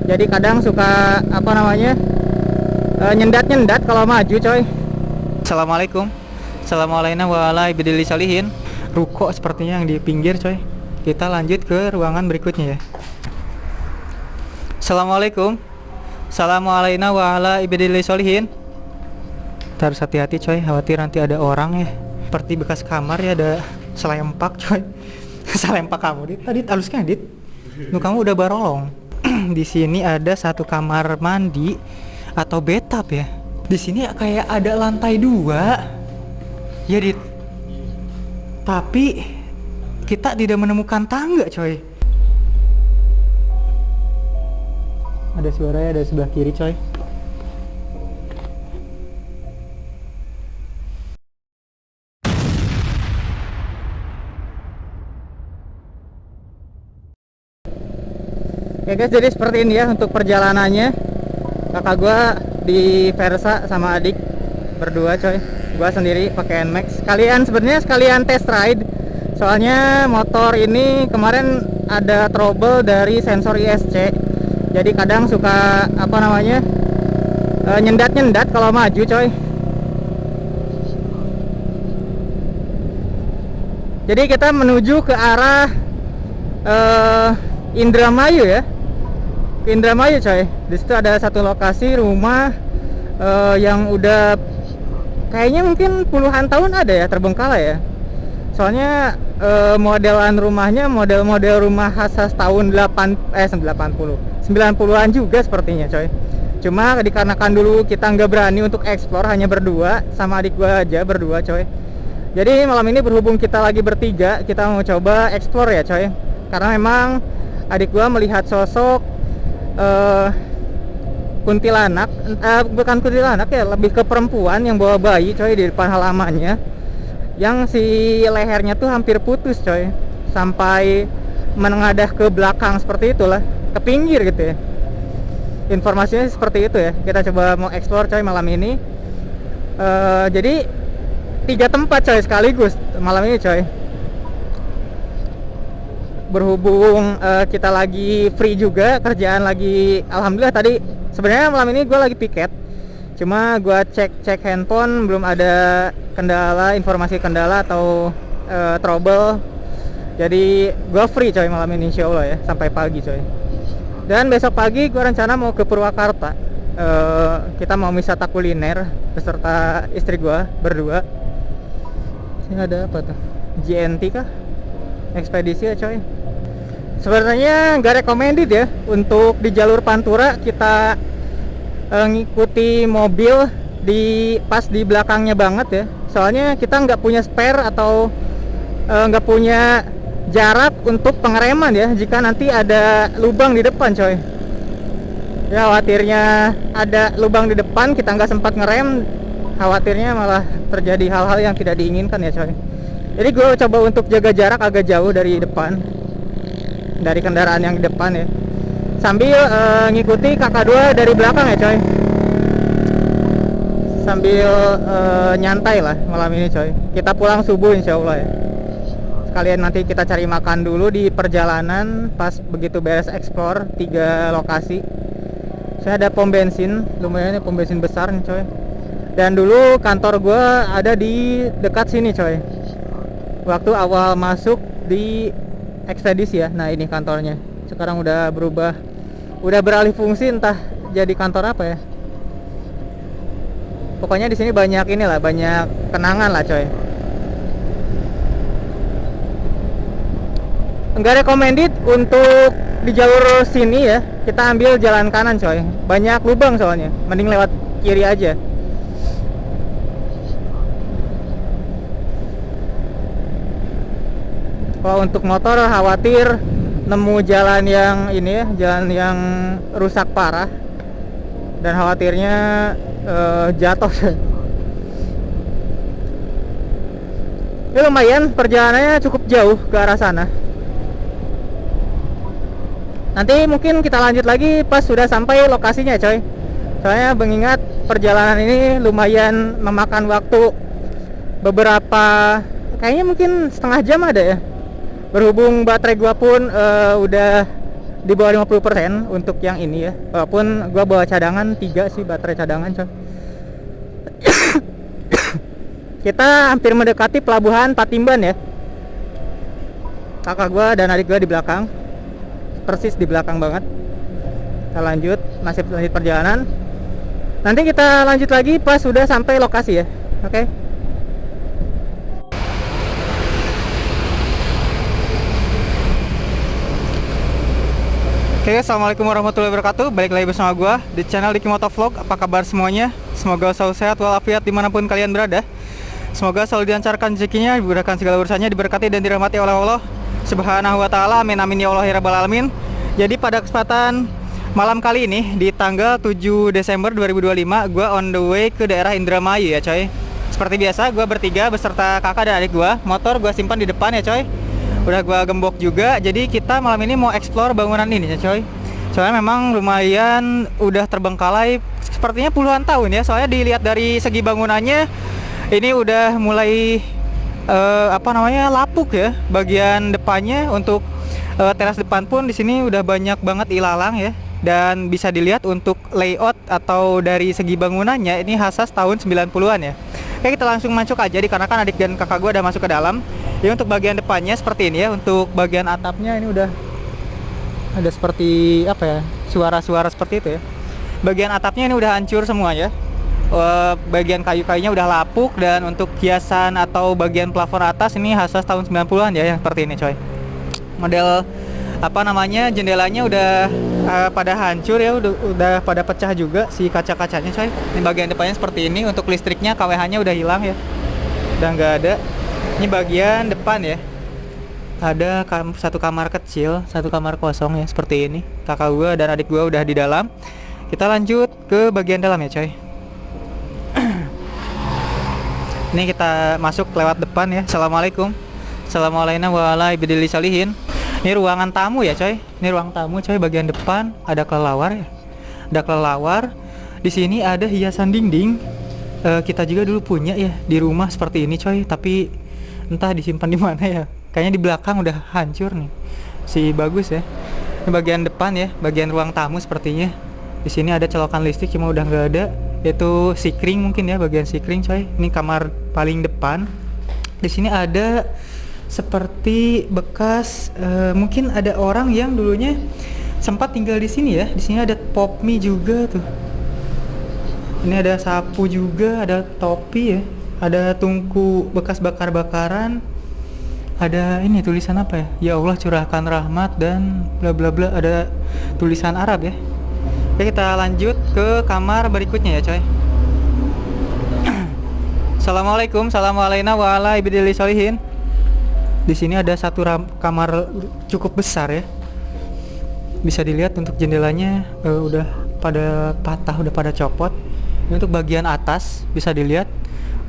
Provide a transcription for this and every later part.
Jadi kadang suka apa namanya nyendat-nyendat kalau maju coy. Assalamualaikum. Assalamualaikum warahmatullahi wabarakatuh. Ruko sepertinya yang di pinggir coy. Kita lanjut ke ruangan berikutnya ya. Assalamualaikum. Assalamualaikum warahmatullahi wabarakatuh. Harus hati-hati coy, khawatir nanti ada orang ya. Seperti bekas kamar ya, ada selempak coy. Selempak kamu dit. Tadi halusnya dit. Nu kamu udah barolong. Di sini ada satu kamar mandi atau bathtub ya. Di sini kayak ada lantai 2. Ya dit. Tapi kita tidak menemukan tangga coy. Ada suara ya, ada sebelah kiri coy. Oke guys, jadi seperti ini ya untuk perjalanannya. Kakak gua di Versa sama adik berdua coy. Gua sendiri pakai NMAX. Sekalian test ride. Soalnya motor ini kemarin ada trouble dari sensor ISC. Jadi kadang suka apa namanya nyendat-nyendat kalau maju coy. Jadi kita menuju ke arah Indramayu ya. Indramayu coy. Di situ ada satu lokasi rumah yang udah kayaknya mungkin puluhan tahun ada ya, terbengkalai ya. Soalnya modelan rumahnya model-model rumah khas tahun 90-an juga sepertinya coy. Cuma dikarenakan dulu kita nggak berani untuk explore, hanya berdua sama adik gua aja berdua coy. Jadi malam ini berhubung kita lagi bertiga, kita mau coba explore ya coy. Karena memang adik gua melihat sosok kuntilanak, bukan kuntilanak ya, lebih ke perempuan yang bawa bayi coy di depan halamannya, yang si lehernya tuh hampir putus coy, sampai menengadah ke belakang seperti itulah, ke pinggir gitu ya. Informasinya seperti itu ya. Kita coba mau explore coy malam ini. Jadi 3 tempat coy sekaligus malam ini coy. Berhubung kita lagi free juga, kerjaan lagi alhamdulillah. Tadi sebenarnya malam ini gue lagi piket, cuma gue cek handphone belum ada kendala, informasi kendala atau trouble. Jadi gue free coy malam ini insya Allah ya, sampai pagi coy. Dan besok pagi gue rencana mau ke Purwakarta. Kita mau wisata kuliner beserta istri gue berdua. Sini ada apa tuh, JNT kah, ekspedisi ya coy. Sebenarnya nggak recommended ya untuk di jalur Pantura kita ngikuti mobil pas di belakangnya banget ya. Soalnya kita nggak punya spare atau nggak punya jarak untuk pengereman ya jika nanti ada lubang di depan coy. Ya khawatirnya ada lubang di depan, kita nggak sempat ngerem, khawatirnya malah terjadi hal-hal yang tidak diinginkan ya coy. Jadi gue coba untuk jaga jarak agak jauh dari depan, dari kendaraan yang di depan ya, sambil ngikuti kakak 2 dari belakang ya coy, sambil nyantai lah malam ini coy. Kita pulang subuh insya Allah ya. Sekalian nanti kita cari makan dulu di perjalanan pas begitu beres explore 3 lokasi. Saya ada pom bensin, lumayan ya, pom bensin besar nih coy. Dan dulu kantor gue ada di dekat sini coy, waktu awal masuk di ekspedisi ya. Nah ini kantornya, sekarang udah berubah, udah beralih fungsi, entah jadi kantor apa ya. Pokoknya di sini banyak inilah, banyak kenangan lah coy. Enggak recommended untuk di jalur sini ya. Kita ambil jalan kanan coy, banyak lubang soalnya, mending lewat kiri aja. Kalau untuk motor khawatir nemu jalan yang ini ya, jalan yang rusak parah, dan khawatirnya jatuh. Ya lumayan, perjalanannya cukup jauh ke arah sana. Nanti mungkin kita lanjut lagi pas sudah sampai lokasinya coy. Soalnya mengingat perjalanan ini lumayan memakan waktu beberapa, kayaknya mungkin setengah jam ada ya. Berhubung baterai gua pun udah di bawah 50% untuk yang ini ya. Walaupun gua bawa cadangan 3 sih, baterai cadangan coy. Kita hampir mendekati pelabuhan Patimban ya. Kakak gua dan adik gua di belakang, persis di belakang banget. Kita masih lanjut perjalanan. Nanti kita lanjut lagi pas sudah sampai lokasi ya. Oke. Oke, assalamualaikum warahmatullahi wabarakatuh. Balik lagi bersama gua di channel Diki Motovlog. Apa kabar semuanya? Semoga selalu sehat walafiat dimanapun kalian berada. Semoga selalu dilancarkan rezekinya, dimudahkan segala urusannya, diberkati dan dirahmati oleh Allah Subhanahu wa taala. Amin amin ya Allah ya rabbal alamin. Jadi pada kesempatan malam kali ini di tanggal 7 Desember 2025, gua on the way ke daerah Indramayu ya coy. Seperti biasa gua bertiga beserta kakak dan adik gua. Motor gua simpan di depan ya coy. Udah gua gembok juga. Jadi kita malam ini mau explore bangunan ini ya coy. Soalnya memang lumayan udah terbengkalai, sepertinya puluhan tahun ya. Soalnya dilihat dari segi bangunannya ini udah mulai lapuk ya. Bagian depannya untuk teras depan pun di sini udah banyak banget ilalang ya. Dan bisa dilihat untuk layout atau dari segi bangunannya ini khas tahun 90-an ya. Oke, kita langsung masuk aja dikarenakan adik dan kakak gue udah masuk ke dalam. Jadi untuk bagian depannya seperti ini ya. Untuk bagian atapnya ini udah ada seperti apa ya, suara-suara seperti itu ya. Bagian atapnya ini udah hancur semua ya. Bagian kayu-kayunya udah lapuk. Dan untuk hiasan atau bagian plafon atas ini khas tahun 90-an ya, yang seperti ini coy. Model jendelanya udah pada hancur ya, udah pada pecah juga si kaca-kacanya coy. Ini bagian depannya seperti ini. Untuk listriknya KWH-nya udah hilang ya, udah nggak ada. Ini bagian depan ya, ada satu kamar kecil, satu kamar kosong ya seperti ini. Kakak gua dan adik gua udah di dalam. Kita lanjut ke bagian dalam ya coy. Ini kita masuk lewat depan ya. Assalamualaikum. Assalamualaikum warahmatullahi wabarakatuh. Ini ruangan tamu ya coy. Ini ruang tamu coy, bagian depan ada kelelawar ya. Ada kelelawar. Di sini ada hiasan dinding. Kita juga dulu punya ya di rumah seperti ini coy, tapi entah disimpan di mana ya. Kayaknya di belakang udah hancur nih. Si bagus ya. Ini bagian depan ya, bagian ruang tamu sepertinya. Di sini ada colokan listrik cuma udah nggak ada. Itu sikring mungkin ya, bagian sikring coy. Ini kamar paling depan. Di sini ada seperti bekas mungkin ada orang yang dulunya sempat tinggal di sini ya. Di sini ada pop mie juga tuh. Ini ada sapu juga, ada topi ya. Ada tungku bekas bakar-bakaran. Ada ini tulisan apa ya? Ya Allah curahkan rahmat dan bla bla bla, ada tulisan Arab ya. Oke, kita lanjut ke kamar berikutnya ya coy. Assalamualaikum, assalamualaikum warahmatullahi wabarakatuh. Di sini ada satu kamar cukup besar ya. Bisa dilihat untuk jendelanya udah pada patah, udah pada copot. Ini untuk bagian atas bisa dilihat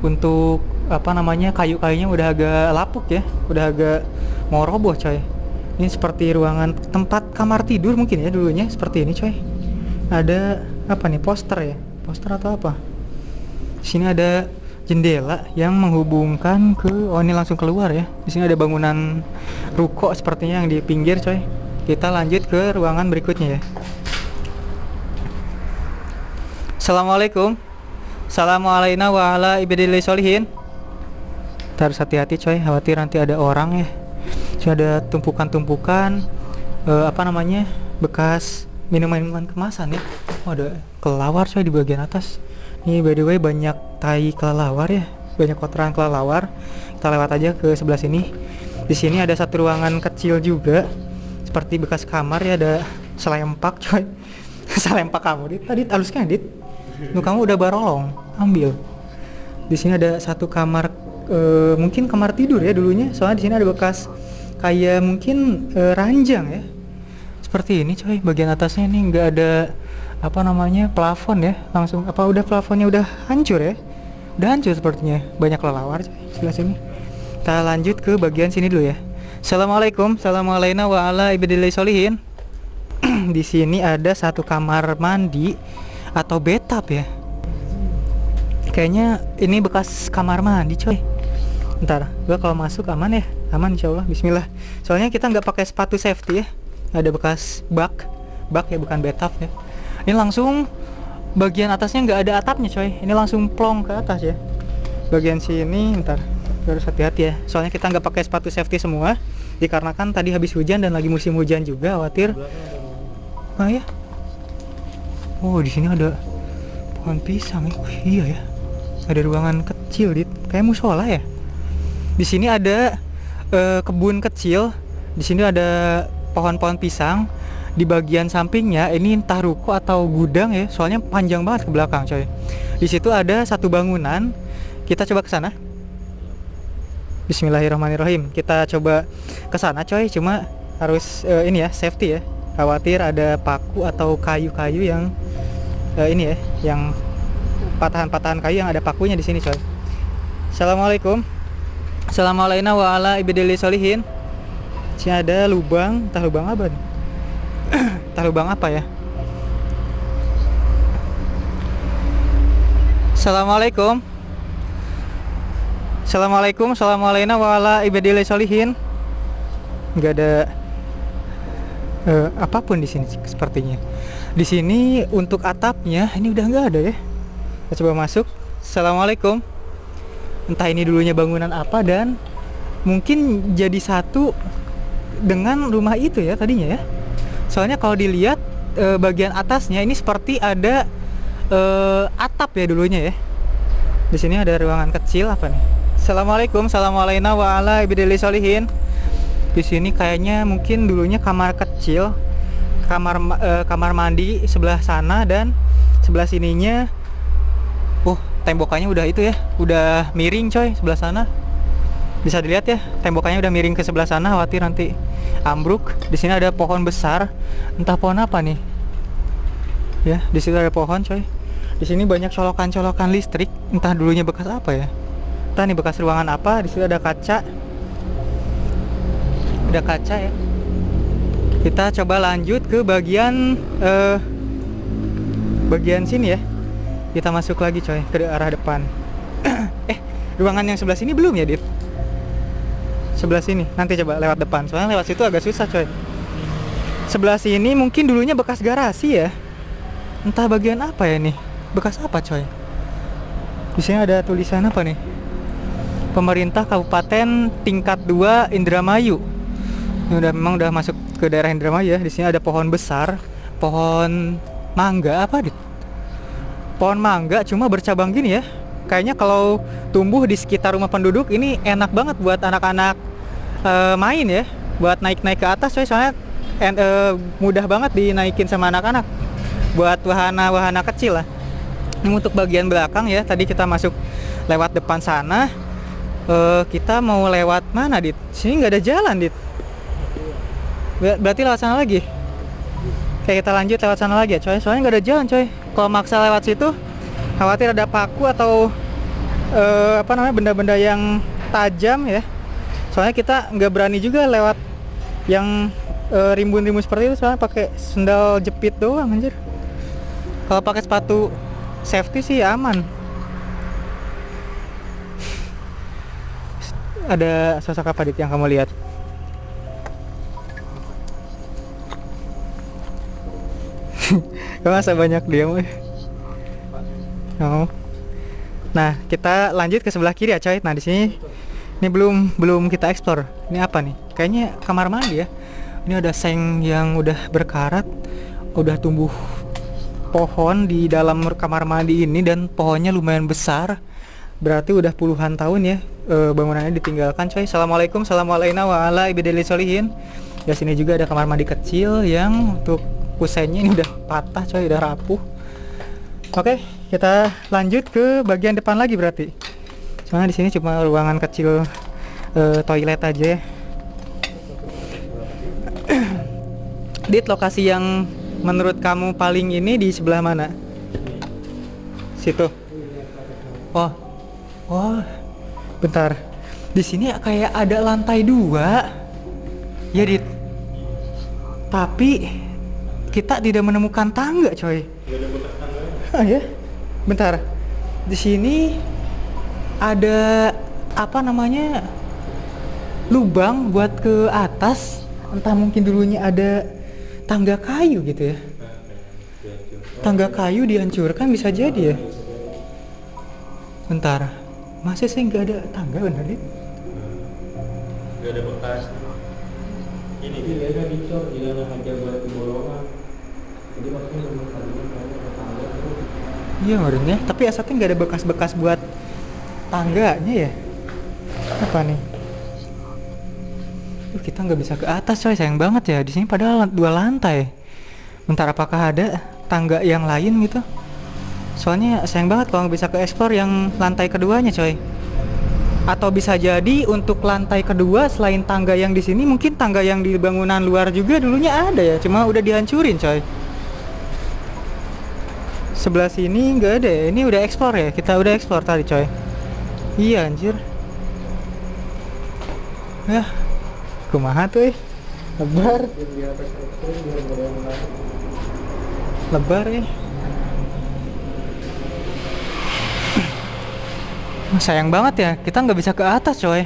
untuk kayu-kayunya udah agak lapuk ya, udah agak mau roboh coy. Ini seperti ruangan tempat kamar tidur mungkin ya dulunya, seperti ini coy. Ada apa nih, poster ya, poster atau apa. Di sini ada jendela yang menghubungkan ke, oh ini langsung keluar ya. Di sini ada bangunan ruko sepertinya yang di pinggir coy. Kita lanjut ke ruangan berikutnya ya. Assalamualaikum. Assalamualaikum warahmatullahi wabarakatuh. Harus hati-hati coy, khawatir nanti ada orang ya. Jadi ada tumpukan-tumpukan bekas minuman kemasan ya. Oh, ada kelelawar coy di bagian atas. Ini by the way banyak tai kelelawar ya, banyak kotoran kelelawar. Kita lewat aja ke sebelah sini. Di sini ada satu ruangan kecil juga, seperti bekas kamar ya, ada selempak coy. Selempak kamu, Dit. Tadi halusnya Dit. Kamu udah barolong, ambil. Di sini ada satu kamar, mungkin kamar tidur ya dulunya. Soalnya di sini ada bekas kayak mungkin ranjang ya. Seperti ini coy, bagian atasnya ini nggak ada plafon ya, langsung udah plafonnya udah hancur ya, udah hancur sepertinya. Banyak kelelawar coy sebelah sini. Kita lanjut ke bagian sini dulu ya. Assalamualaikum, assalamualaikum warahmatullahi wabarakatuh. Di sini ada satu kamar mandi atau bathtub ya. Kayaknya ini bekas kamar mandi coy. Ntar gua kalau masuk aman ya, aman insyaallah. Bismillah. Soalnya kita nggak pakai sepatu safety ya. Ada bekas bak ya, bukan bathtub ya. Ini langsung bagian atasnya nggak ada atapnya coy. Ini langsung plong ke atas ya. Bagian sini ntar harus hati-hati ya. Soalnya kita nggak pakai sepatu safety semua. Dikarenakan tadi habis hujan dan lagi musim hujan juga, khawatir. Nah ya. Oh di sini ada pohon pisang ya. Oh, iya ya. Ada ruangan kecil kayak musola ya. Di sini ada kebun kecil. Di sini ada pohon-pohon pisang. Di bagian sampingnya ini entah ruko atau gudang ya. Soalnya panjang banget ke belakang coy. Di situ ada satu bangunan. Kita coba ke sana. Bismillahirrahmanirrahim. Kita coba ke sana coy. Cuma harus ini ya, safety ya. Khawatir ada paku atau kayu-kayu yang ini ya, yang patahan-patahan kayu yang ada pakunya di sini coy. Assalamualaikum. Assalamualaikum wa ala ibadillah solihin. Sini ada lubang, entah lubang apa nih. Entah lubang apa ya. Assalamualaikum. Assalamualaikum. Assalamualaikum wa ala ibadillah solihin. Nggak ada apapun di sini sepertinya. Di sini untuk atapnya ini udah nggak ada ya. Kita coba masuk. Assalamualaikum. Entah ini dulunya bangunan apa dan mungkin jadi satu dengan rumah itu ya tadinya ya. Soalnya kalau dilihat bagian atasnya ini seperti ada atap ya dulunya ya. Di sini ada ruangan kecil apa nih? Assalamualaikum. Assalamualaikum wa ala ibadillah solihin. Di sini kayaknya mungkin dulunya kamar kecil, kamar mandi sebelah sana dan sebelah sininya. Tembokannya udah itu ya, udah miring coy sebelah sana. Bisa dilihat ya, tembokannya udah miring ke sebelah sana, khawatir nanti ambruk. Di sini ada pohon besar, entah pohon apa nih. Ya, di situ ada pohon coy. Di sini banyak colokan-colokan listrik, entah dulunya bekas apa ya. Entah nih bekas ruangan apa. Di situ ada kaca. Ada kaca ya. Kita coba lanjut ke bagian sini ya. Kita masuk lagi coy ke arah depan. Ruangan yang sebelah sini belum ya, Dit? Sebelah sini. Nanti coba lewat depan. Soalnya lewat situ agak susah coy. Sebelah sini mungkin dulunya bekas garasi ya. Entah bagian apa ya nih. Bekas apa coy? Di sini ada tulisan apa nih? Pemerintah Kabupaten tingkat 2 Indramayu. Ini memang udah masuk ke daerah Indramayu ya. Di sini ada pohon besar, pohon mangga apa, Dit? Pohon mangga cuma bercabang gini ya. Kayaknya kalau tumbuh di sekitar rumah penduduk ini enak banget buat anak-anak main ya. Buat naik-naik ke atas coy. Soalnya mudah banget dinaikin sama anak-anak. Buat wahana-wahana kecil lah. Ini untuk bagian belakang ya. Tadi kita masuk lewat depan sana. Kita mau lewat mana, Dit? Sini nggak ada jalan, Dit. Berarti lewat sana lagi. Kayak kita lanjut lewat sana lagi ya coy. Soalnya nggak ada jalan coy. Kalau maksa lewat situ khawatir ada paku atau benda-benda yang tajam ya. Soalnya kita nggak berani juga lewat yang rimbun-rimbun seperti itu. Soalnya pakai sendal jepit doang anjir. Kalau pakai sepatu safety sih aman. Ada sosok apa, Dit, yang kamu lihat? Masa banyak diam. Oh. Nah, kita lanjut ke sebelah kiri ya, coy. Nah, di sini ini belum kita explore. Ini apa nih? Kayaknya kamar mandi ya. Ini ada seng yang udah berkarat, udah tumbuh pohon di dalam kamar mandi ini dan pohonnya lumayan besar. Berarti udah puluhan tahun ya bangunannya ditinggalkan, coy. Assalamualaikum. Assalamualaikum wa ala ibadillah solihin. Di sini juga ada kamar mandi kecil yang untuk kusennya ini udah patah coy, udah rapuh. Oke, kita lanjut ke bagian depan lagi berarti. Soalnya di sini cuma ruangan kecil toilet aja ya. Dit, lokasi yang menurut kamu paling ini di sebelah mana? Situ. Oh, bentar. Di sini kayak ada lantai 2. Ya, Dit. Tapi kita tidak menemukan tangga, coy. Ya, bentar. Di sini ada lubang buat ke atas. Entah mungkin dulunya ada tangga kayu gitu ya. Tangga kayu dihancurkan bisa jadi ya. Bentar, masa sih nggak ada tangga bener nih? Nggak ada bekas. Ini dia kan dicor, dia nggak aja buat bolongan. Jadi maksudnya belum tadinya ada tangga terus. Iya ngerinya, tapi asatnya nggak ada bekas-bekas buat tangganya ya. Apa nih? Kita nggak bisa ke atas coy, sayang banget ya. Di sini padahal 2 lantai. Bentar, apakah ada tangga yang lain gitu? Soalnya sayang banget kalau nggak bisa ke explore yang lantai keduanya coy. Atau bisa jadi untuk lantai kedua selain tangga yang di sini, mungkin tangga yang di bangunan luar juga dulunya ada ya, cuma udah dihancurin coy. Sebelah sini nggak ada ya. Ini udah explore ya, kita udah explore tadi coy. Iya anjir. Yah, kumaha tuh lebar. Lebar ya. Sayang banget ya, kita nggak bisa ke atas coy.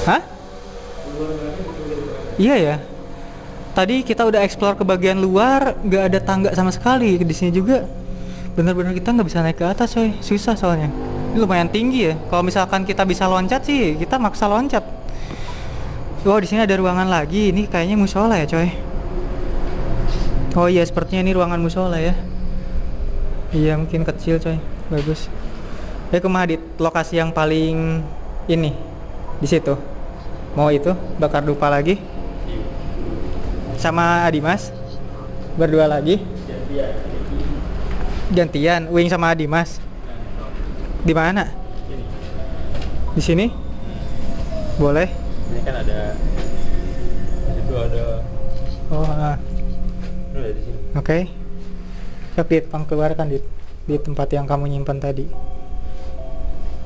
Hah? Iya ya. Tadi kita udah explore ke bagian luar, nggak ada tangga sama sekali. Di sini juga bener-bener kita nggak bisa naik ke atas coy, susah soalnya. Ini lumayan tinggi ya. Kalau misalkan kita bisa loncat sih, kita maksa loncat. Oh, di sini ada ruangan lagi. Ini kayaknya musola ya coy. Oh iya, sepertinya ini ruangan musola ya. Iya, mungkin kecil coy. Bagus. Kumaha di lokasi yang paling ini di situ. Mau itu bakar dupa lagi? Sama Adimas? Berdua lagi? Gantian, Wing sama Adimas. Di mana? Di sini? Boleh. Ini kan ada. Di situ ada. Oh, Ini ada di sini. Oke. Siap Dit, keluarkan Dit. Di tempat yang kamu nyimpan tadi.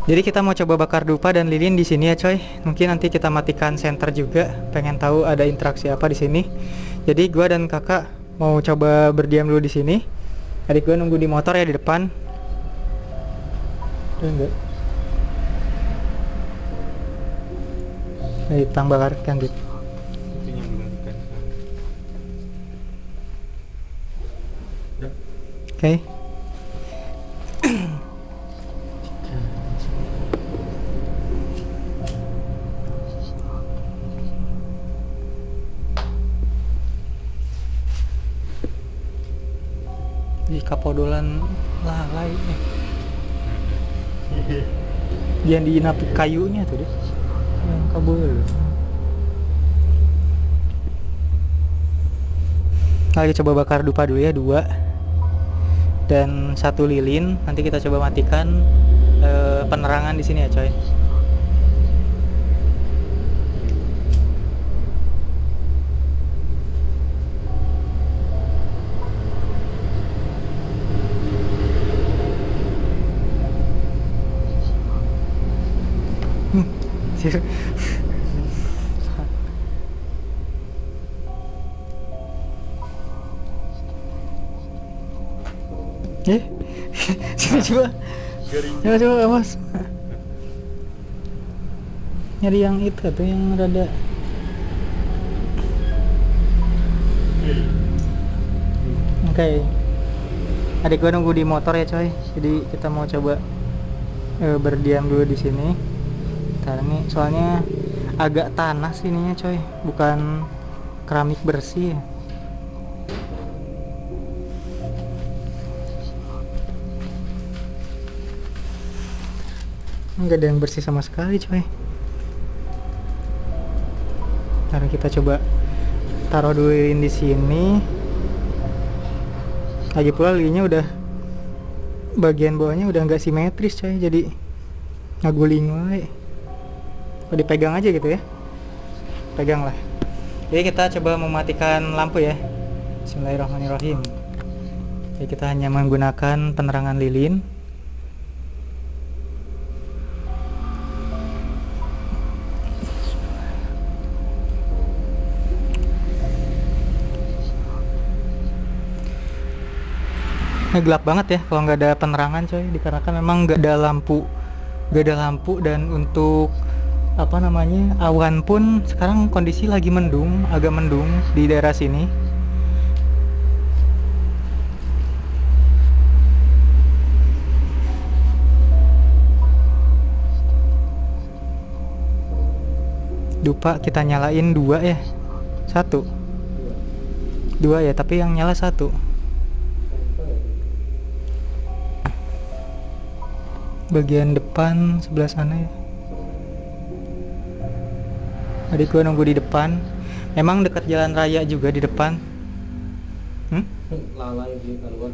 Jadi kita mau coba bakar dupa dan lilin di sini ya coy. Mungkin nanti kita matikan center juga. Pengen tahu ada interaksi apa di sini. Jadi gua dan kakak mau coba berdiam dulu di sini. Adik gua nunggu di motor ya di depan. Enggak. Ayo tang bakarkan Dit. Ini yang belum kan. Oke. Di kapodolan lalai nih. Yang dinapik kayunya tuh deh. Yang kabel. Lagi coba bakar dupa dulu ya, 2 dan 1 lilin. Nanti kita coba matikan penerangan di sini ya coy. Coba awas. Nyari yang itu tuh yang rada. Oke. Adik gua nunggu di motor ya coy. Jadi kita mau coba berdiam dulu di sini. Karena ini soalnya agak tanah sininya coy, bukan keramik bersih. Nggak ada yang bersih sama sekali coy. Karena kita coba taruh duluin di sini. Lagi pula linya udah bagian bawahnya udah nggak simetris coy, jadi ngaguling wae. Dipegang aja gitu ya, pegang lah. Jadi kita coba mematikan lampu ya. Bismillahirrahmanirrahim. Jadi kita hanya menggunakan penerangan lilin. Ini gelap banget ya kalau nggak ada penerangan coy, dikarenakan memang nggak ada lampu dan untuk apa namanya, awan pun sekarang kondisi lagi mendung, agak mendung di daerah sini. Dupa kita nyalain 2 ya, 1 2 ya, tapi yang nyala 1. Bagian depan sebelah sana ya. Adik gua nunggu di depan. Emang dekat jalan raya juga di depan. Lalai dia keluar.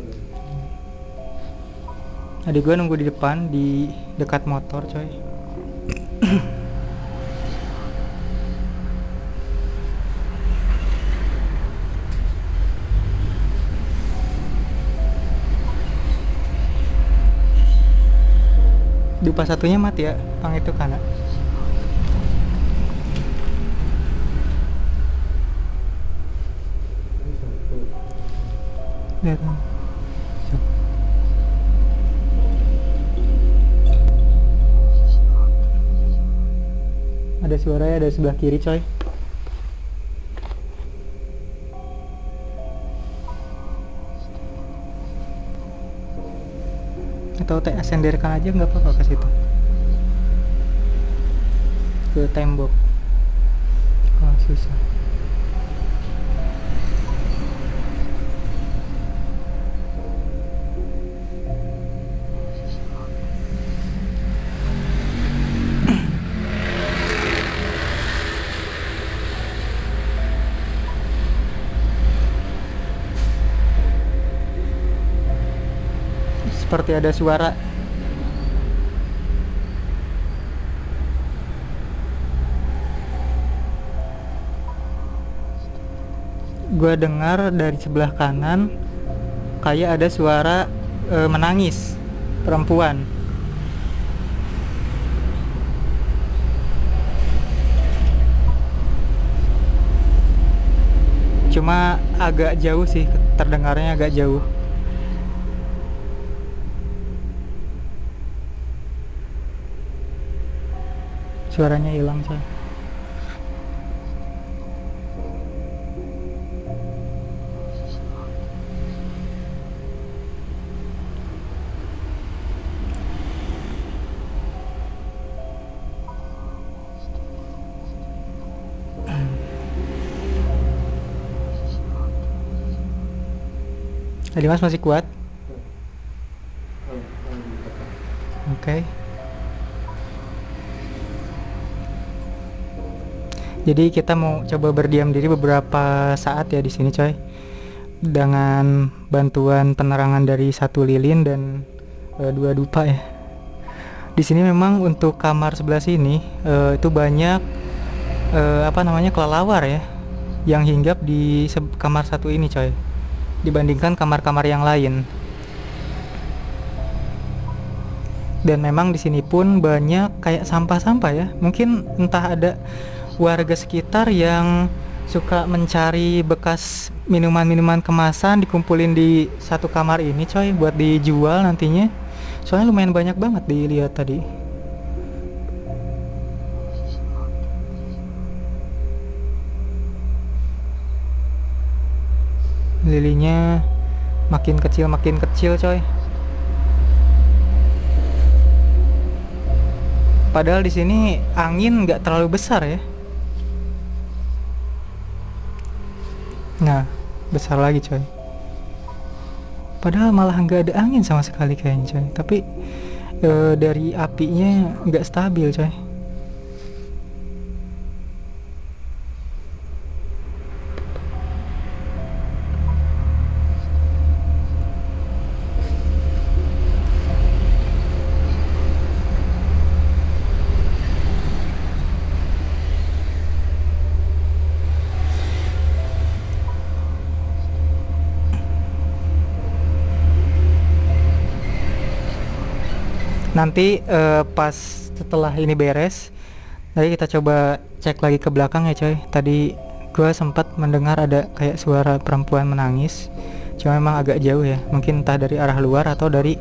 Adik gua nunggu di depan di dekat motor coy. Dupa satunya mati ya, pang itu kanan. Lihat. Ada suaranya, ada sebelah kiri coy. Atau senderkan aja nggak apa-apa ke situ, ke tembok. Oh susah. Seperti ada suara. Gua dengar dari sebelah kanan kayak ada suara menangis perempuan. Cuma agak jauh sih, terdengarnya agak jauh. Suaranya hilang coy. Tadi Mas masih kuat? Oke. Jadi kita mau coba berdiam diri beberapa saat ya di sini coy, dengan bantuan penerangan dari 1 lilin dan 2 dupa ya. Di sini memang untuk kamar sebelah sini itu banyak kelelawar ya yang hinggap di kamar 1 ini coy, dibandingkan kamar-kamar yang lain. Dan memang di sini pun banyak kayak sampah-sampah ya. Mungkin entah ada warga sekitar yang suka mencari bekas minuman-minuman kemasan dikumpulin di 1 kamar ini coy buat dijual nantinya. Soalnya lumayan banyak banget dilihat tadi. Lilinya makin kecil coy. Padahal di sini angin nggak terlalu besar ya. Nah, besar lagi coy. Padahal malah nggak ada angin sama sekali kayaknya coy. Tapi dari apinya nggak stabil coy. Nanti pas setelah ini beres, nanti kita coba cek lagi ke belakang ya coy. Tadi gua sempat mendengar ada kayak suara perempuan menangis. Cuma memang agak jauh ya. Mungkin entah dari arah luar atau dari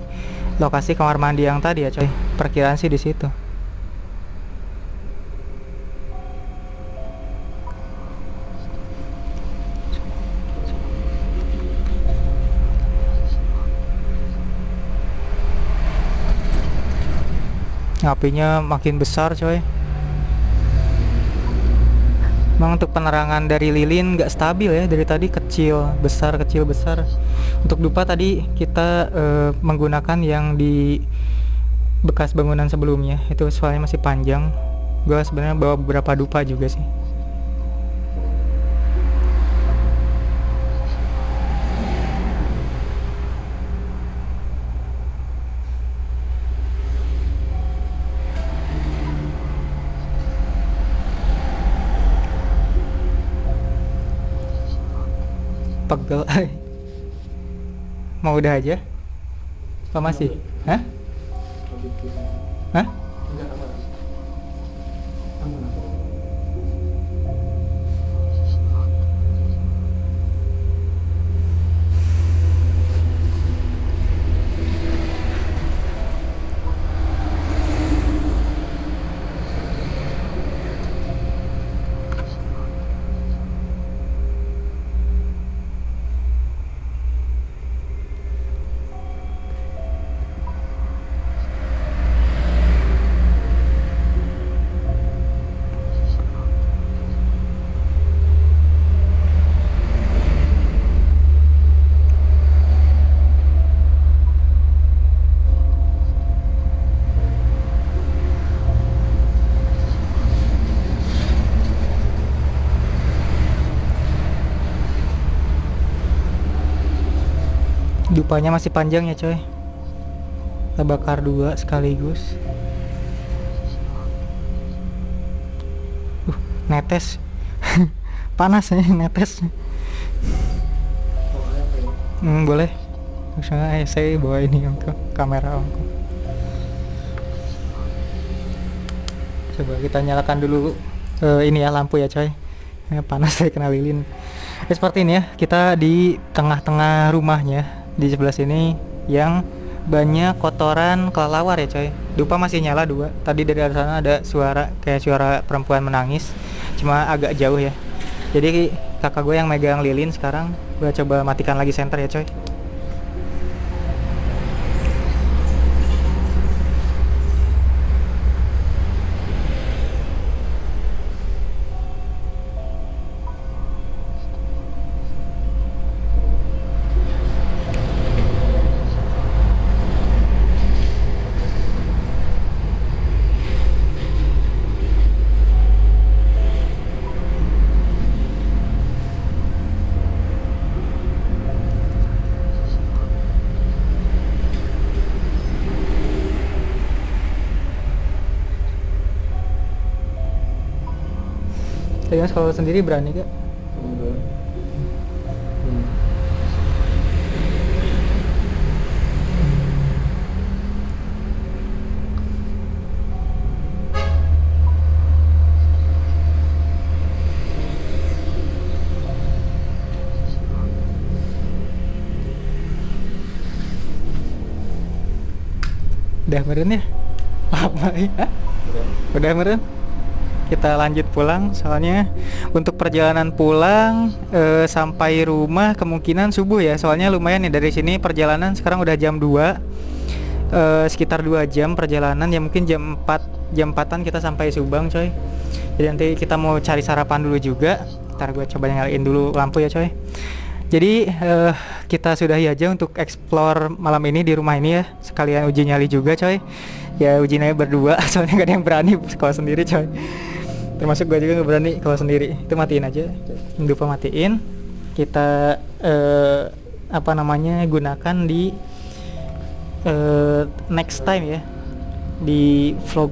lokasi kamar mandi yang tadi ya coy. Perkiraan sih di situ. apinya makin besar coy. Memang untuk penerangan dari lilin nggak stabil ya, dari tadi kecil besar kecil besar. Untuk dupa tadi kita menggunakan yang di bekas bangunan sebelumnya, itu soalnya masih panjang. Gue sebenarnya bawa beberapa dupa juga sih. Pegel. Mau udah aja? Apa masih? Hah? Hah? Dupanya masih panjang ya coy. Kita bakar 2 sekaligus. Netes. Panas ya netes. Boleh. Misalnya saya bawa ini untuk kamera aku. Coba kita nyalakan dulu ini ya lampu ya coy. Panas saya kena lilin. Seperti ini ya, kita di tengah-tengah rumahnya. Di sebelah sini yang banyak kotoran kelelawar ya coy. Dupa masih nyala 2. Tadi dari arah sana ada suara kayak suara perempuan menangis, cuma agak jauh ya. Jadi kakak gue yang megang lilin sekarang. Gue coba matikan lagi senter ya coy. Tapi mas kalau sendiri berani gak? Udah meren ya? Apa ya? Udah meren? Kita lanjut pulang, soalnya untuk perjalanan pulang sampai rumah kemungkinan subuh ya. Soalnya lumayan nih dari sini perjalanan sekarang udah jam 2, sekitar 2 jam perjalanan ya, mungkin jam 4an kita sampai Subang coy. Jadi nanti kita mau cari sarapan dulu juga. Ntar gue coba nyalain dulu lampu ya coy. Jadi kita sudahi aja untuk explore malam ini di rumah ini ya. Sekalian uji nyali juga coy. Ya uji nyali berdua, soalnya gak ada yang berani kalau sendiri coy. Termasuk gue juga gak berani kalau sendiri. Itu matiin aja, lupa matiin. Kita gunakan di next time ya, di vlog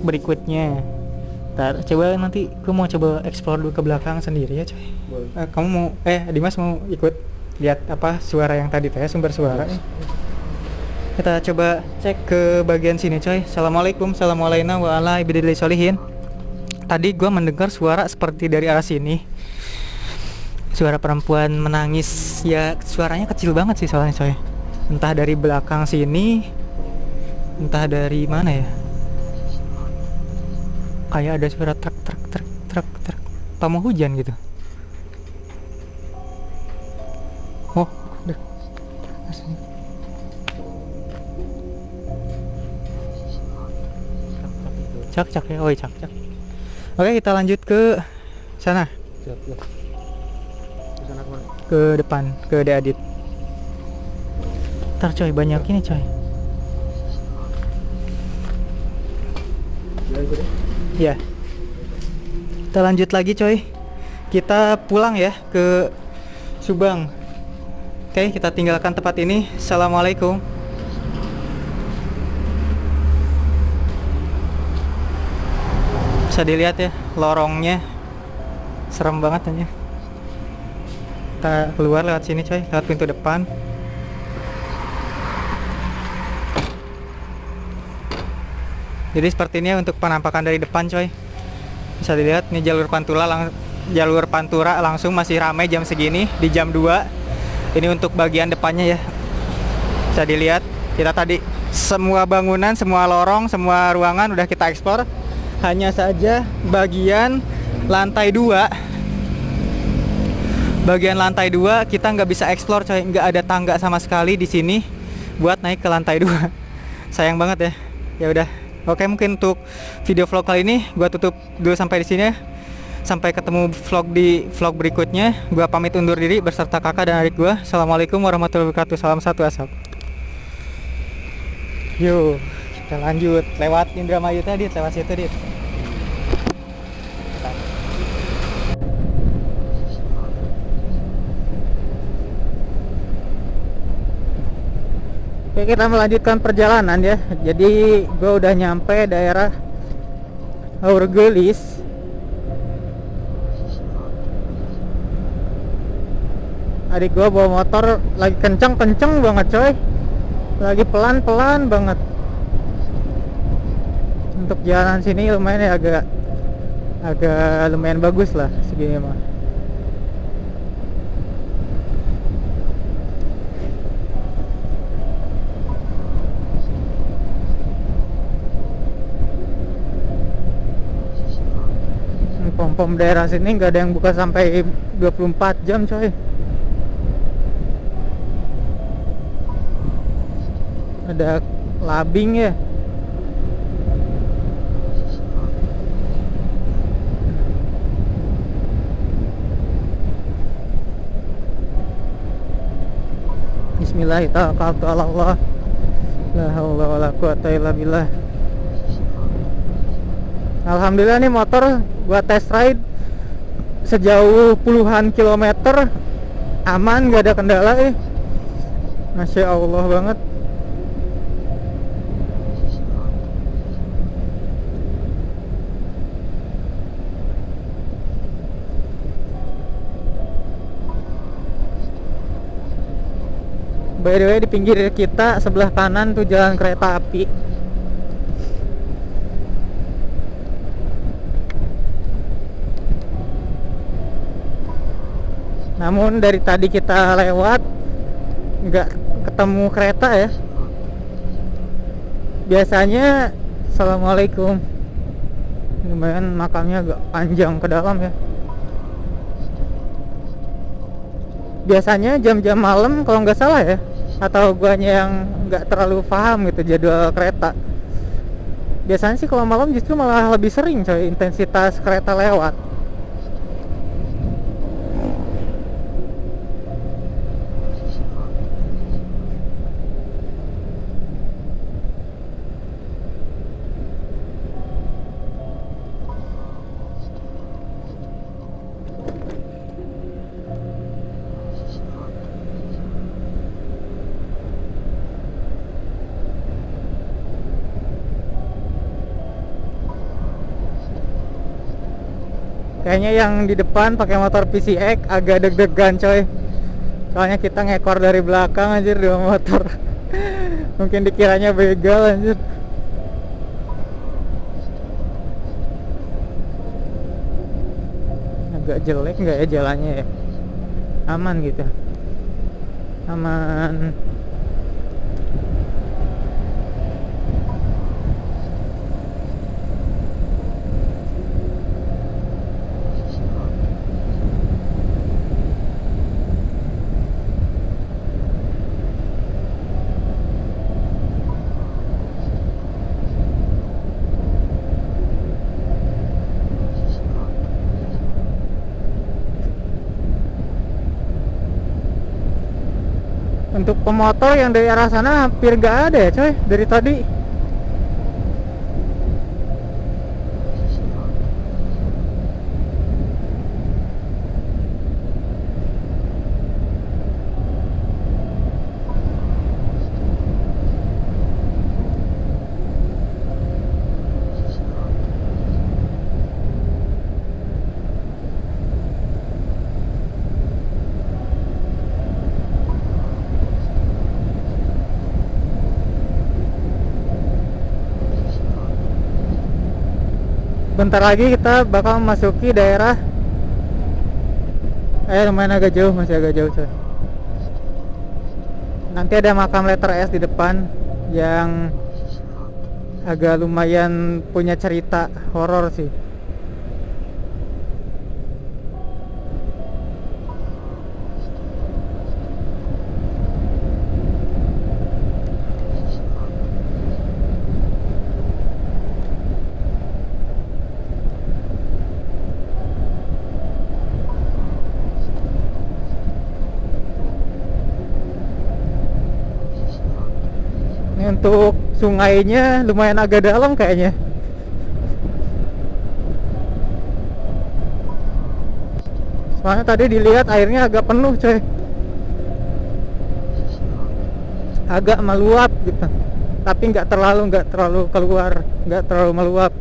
berikutnya. Ntar coba nanti gue mau coba explore dulu ke belakang sendiri ya coy. Kamu mau Dimas mau ikut lihat apa suara yang tadi teh, sumber suara? Kita coba cek ke bagian sini coy. Assalamualaikum, assalamualaikum warahmatullahi wabarakatuh. Tadi gue mendengar suara seperti dari arah sini, suara perempuan menangis ya. Suaranya kecil banget sih soalnya coy. Entah dari belakang sini, entah dari mana ya. Kayak ada suara truk. Apa mau hujan gitu. Oh, udah. Cak ya, oi cak. Oke, kita lanjut ke sana. Siap. Kesana kemana? Ke depan, ke De Adit. Ntar coy, banyak ini coy. Ya. Kita lanjut lagi coy. Kita pulang ya ke Subang. Oke, kita tinggalkan tempat ini. Assalamualaikum. Bisa dilihat ya lorongnya, serem banget aja. Kita keluar lewat sini coy, lewat pintu depan. Jadi seperti ini untuk penampakan dari depan coy. Bisa dilihat nih jalur Pantura langsung masih ramai jam segini di jam 2. Ini untuk bagian depannya ya. Bisa dilihat kita tadi semua bangunan, semua lorong, semua ruangan udah kita eksplor. Hanya saja bagian lantai 2 kita nggak bisa eksplor coy, nggak ada tangga sama sekali di sini buat naik ke lantai 2. Sayang banget ya. Ya udah. Oke, mungkin untuk video vlog kali ini gua tutup dulu sampai di sini ya. Sampai ketemu di vlog berikutnya. Gua pamit undur diri beserta kakak dan adik gua. Assalamualaikum warahmatullahi wabarakatuh. Salam satu asap. Yuk, kita lanjut lewat Indramayu tadi, lewat situ dit. Oke, kita melanjutkan perjalanan ya. Jadi gue udah nyampe daerah Aurgelis. Adik gue bawa motor lagi kenceng banget coy. Lagi pelan-pelan banget. Untuk jalan sini lumayan ya, agak lumayan bagus lah segini mah. Pom-pom daerah sini nggak ada yang buka sampai 24 jam coy. Ada labing ya. Bismillahirrahmanirrahim. La haula wala quwata illa billah. Alhamdulillah nih motor gua test ride sejauh puluhan kilometer aman, gak ada kendala Masya Allah banget. By the way, di pinggir kita sebelah kanan tuh jalan kereta api. Namun dari tadi kita lewat nggak ketemu kereta ya. Biasanya Assalamualaikum. Lumayan makamnya agak panjang ke dalam ya. Biasanya jam-jam malam kalau nggak salah ya, atau guanya yang nggak terlalu paham gitu jadwal kereta. Biasanya sih kalau malam justru malah lebih sering coy intensitas kereta lewat. Kayaknya yang di depan pakai motor PCX agak deg-degan coy. Soalnya kita ngekor dari belakang anjir dua motor. Mungkin dikiranya begal anjir. Agak jelek nggak ya jalannya ya? Aman gitu. Aman. Untuk pemotor yang dari arah sana hampir gak ada ya coy dari tadi. Bentar lagi kita bakal memasuki daerah lumayan agak jauh, masih agak jauh coy. Nanti ada makam letter S di depan yang agak lumayan punya cerita horor sih. Ini untuk sungainya lumayan agak dalam kayaknya. Soalnya tadi dilihat airnya agak penuh coy. Agak meluap gitu. Tapi nggak terlalu keluar, nggak terlalu meluap.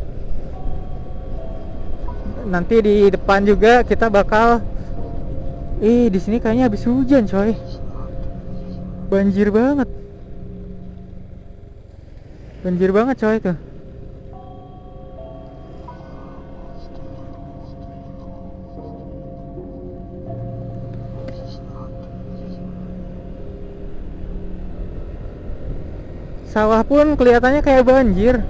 Nanti di depan juga kita bakal di sini kayaknya habis hujan coy. Banjir banget. Banjir banget coy tuh. Sawah pun kelihatannya kayak banjir.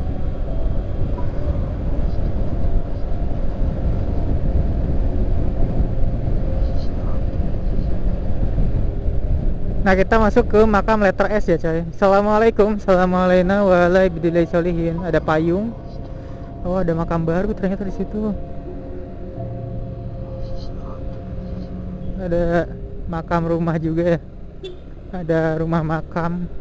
Nah kita masuk ke makam letter S ya coy. Assalamualaikum, assalamualaikum warahmatullahi wabarakatuh. Ada payung. Oh ada makam baru ternyata di situ. Ada makam rumah juga ya. Ada rumah makam.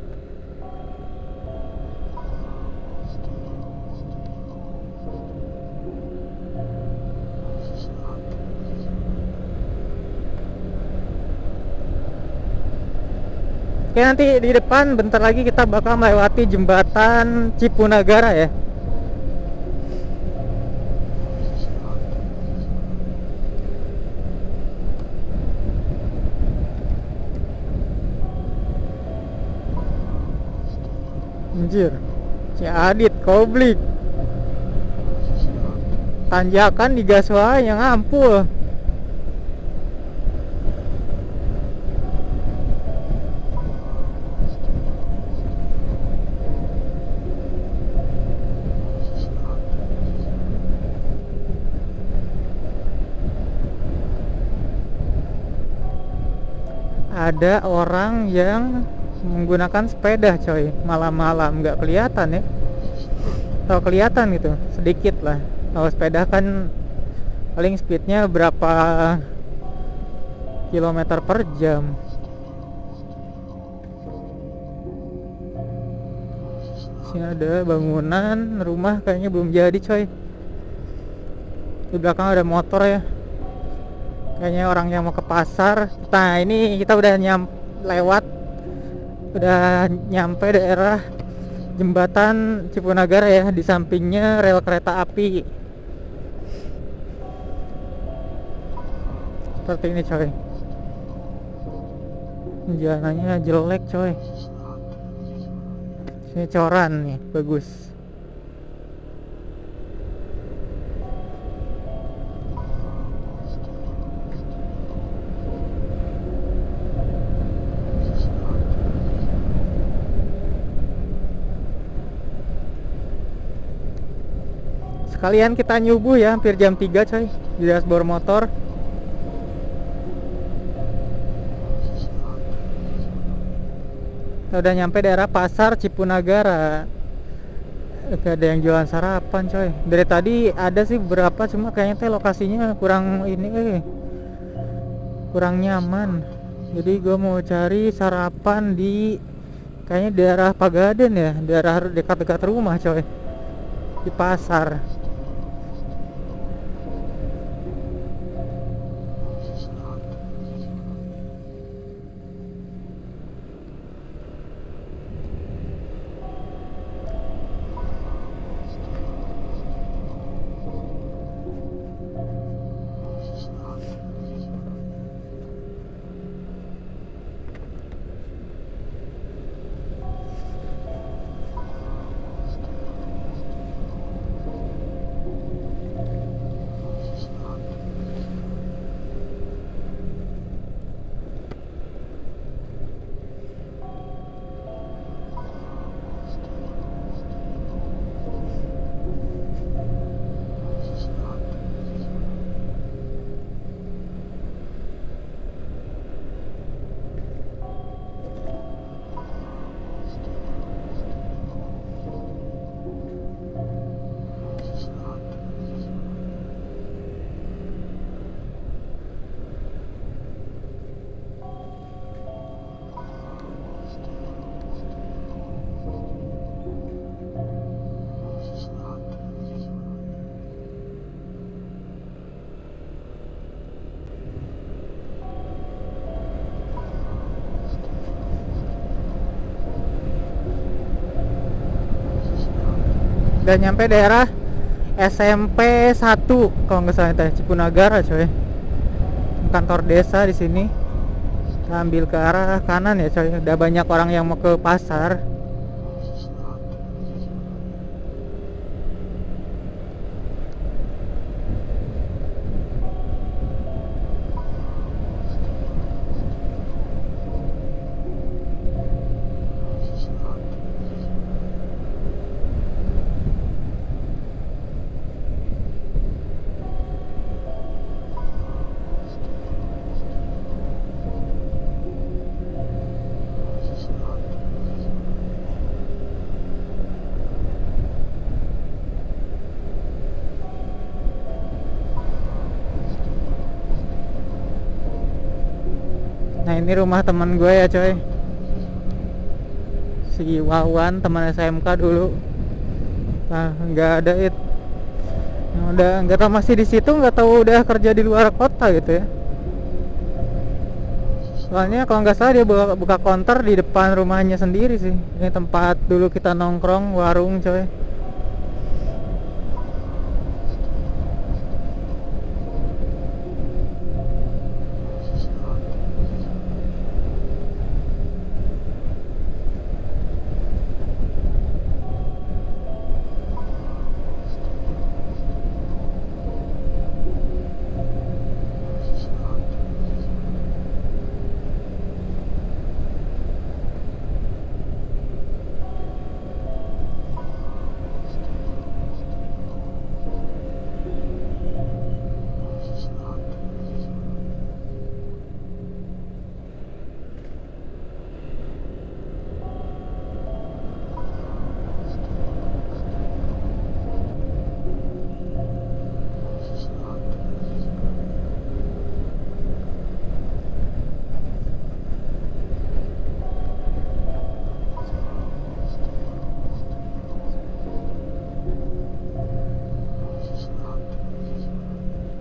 Oke, nanti di depan bentar lagi kita bakal melewati jembatan Cipunagara ya. Anjir, si Adit koblik. Tanjakan digas wae yang ampul. Ada orang yang menggunakan sepeda coy malam-malam, nggak kelihatan ya. Kalau kelihatan gitu sedikit lah. Kalau sepeda kan paling speednya berapa kilometer per jam. Sini ada bangunan rumah kayaknya belum jadi coy. Di belakang ada motor ya. Kayaknya orang yang mau ke pasar. Nah ini kita udah udah nyampe daerah jembatan Cipunagara ya. Di sampingnya rel kereta api. Seperti ini coy. Jalanannya jelek coy. Sini coran nih, bagus. Sekalian kita nyubuh ya, hampir jam 3 coy di dashboard motor. Kita udah nyampe daerah pasar Cipunagara. Gak ada yang jualan sarapan coy. Dari tadi ada sih beberapa, cuma kayaknya lokasinya kurang ini kurang nyaman. Jadi gue mau cari sarapan di kayaknya daerah Pagaden ya, daerah dekat-dekat rumah coy, di pasar. Udah nyampe daerah SMP 1 kalau nggak salah teh, Cipunagara coy. Kantor desa di sini. Kita ambil ke arah kanan ya coy. Udah banyak orang yang mau ke pasar. Nah ini rumah teman gue ya coy, si Wawan, teman SMK dulu. Nah nggak ada udah nggak tahu masih di situ, nggak tahu udah kerja di luar kota gitu ya. Soalnya kalau nggak salah dia buka konter di depan rumahnya sendiri sih. Ini tempat dulu kita nongkrong, warung coy.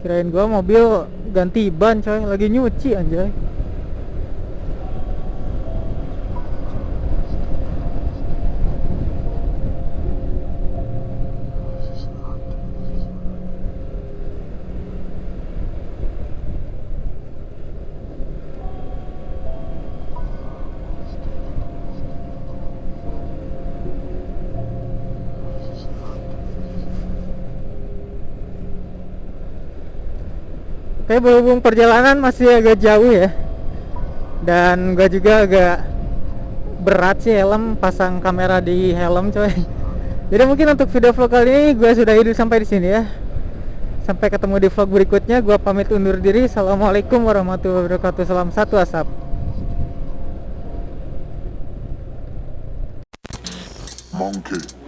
Kirain gua mobil ganti ban coy, lagi nyuci anjay. Kayak berhubung perjalanan masih agak jauh ya, dan gua juga agak berat sih helm, pasang kamera di helm coy. Jadi mungkin untuk video vlog kali ini gue sudah hidup sampai di sini ya. Sampai ketemu di vlog berikutnya. Gue pamit undur diri. Assalamualaikum warahmatullahi wabarakatuh. Salam satu asap. Monkey.